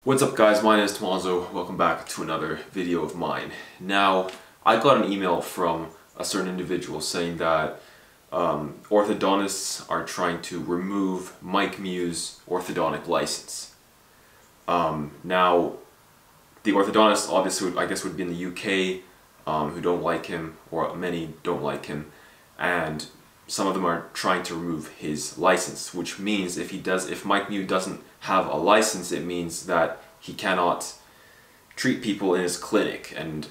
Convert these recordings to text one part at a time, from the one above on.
What's up guys, my name is Tommaso. Welcome back to another video of mine. Now, I got an email from a certain individual saying that orthodontists are trying to remove Mike Mew's orthodontic license. Now, the orthodontists obviously I guess would be in the UK who don't like him, or many don't like him, and some of them are trying to remove his license, which means if Mike Mew doesn't have a license, it means that he cannot treat people in his clinic and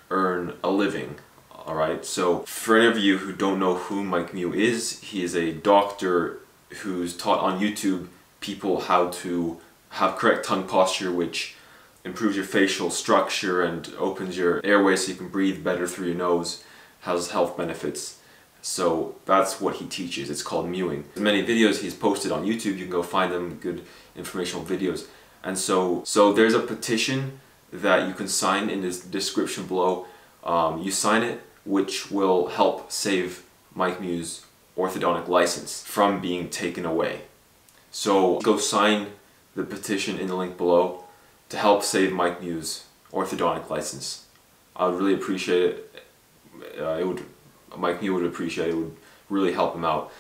earn a living. Alright, so for any of you who don't know who Mike Mew is, he is a doctor who's taught on YouTube people how to have correct tongue posture, which improves your facial structure and opens your airway so you can breathe better through your nose, has health benefits. So that's what he teaches. It's called mewing. There's many videos he's posted on YouTube. You can go find them, good informational videos. And so there's a petition that you can sign in the description below. You sign it, which will help save Mike Mew's orthodontic license from being taken away. So go sign the petition in the link below to help save Mike Mew's orthodontic license. I would really appreciate it. Mike Mew would appreciate it. It would really help him out.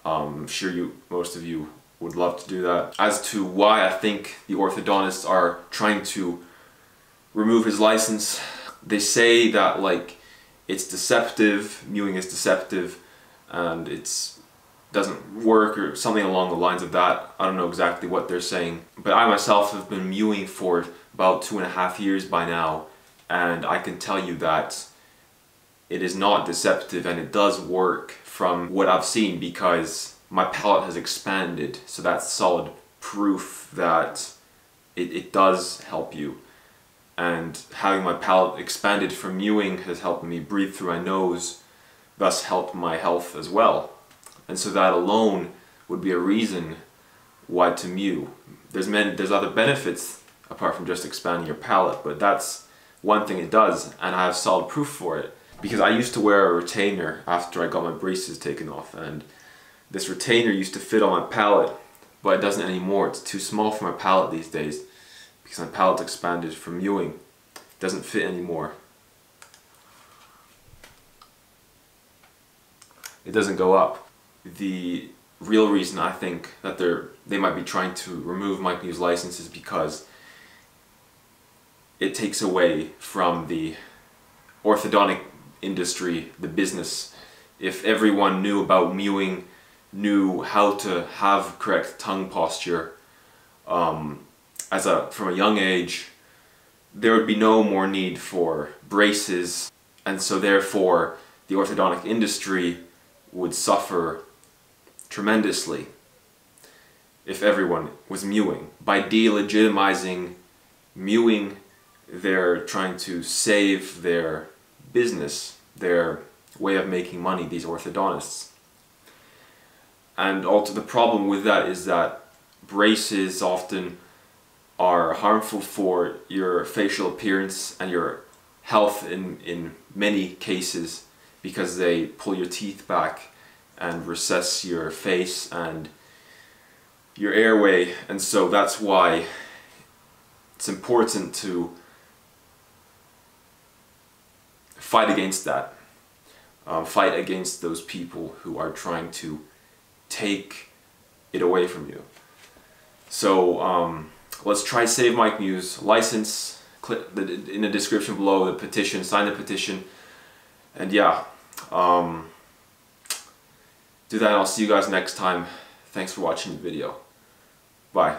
I'm sure most of you would love to do that. As to why I think the orthodontists are trying to remove his license, they say that it's deceptive, mewing is deceptive, and it doesn't work or something along the lines of that. I don't know exactly what they're saying, but I myself have been mewing for about 2.5 years by now, and I can tell you that it is not deceptive, and it does work from what I've seen, because my palate has expanded, so that's solid proof that it does help you. And having my palate expanded from mewing has helped me breathe through my nose, thus helped my health as well. And so that alone would be a reason why to mew. There's other benefits apart from just expanding your palate, but that's one thing it does, and I have solid proof for it. Because I used to wear a retainer after I got my braces taken off, and this retainer used to fit on my palate, but it doesn't anymore. It's too small for my palate these days because my palate's expanded from mewing. It doesn't fit anymore. It doesn't go up. The real reason I think that they might be trying to remove Mike Mew's license is because it takes away from the orthodontic industry, the business. If everyone knew about mewing, knew how to have correct tongue posture from a young age, there would be no more need for braces, and so therefore the orthodontic industry would suffer tremendously if everyone was mewing. By delegitimizing mewing, they're trying to save their business, their way of making money, these orthodontists. And also the problem with that is that braces often are harmful for your facial appearance and your health in many cases, because they pull your teeth back and recess your face and your airway, and so that's why it's important to fight against that. Fight against those people who are trying to take it away from you. So let's try save Mike Mew's license. Click in the description below the petition, sign the petition, and yeah, do that, and I'll see you guys next time. Thanks for watching the video. Bye.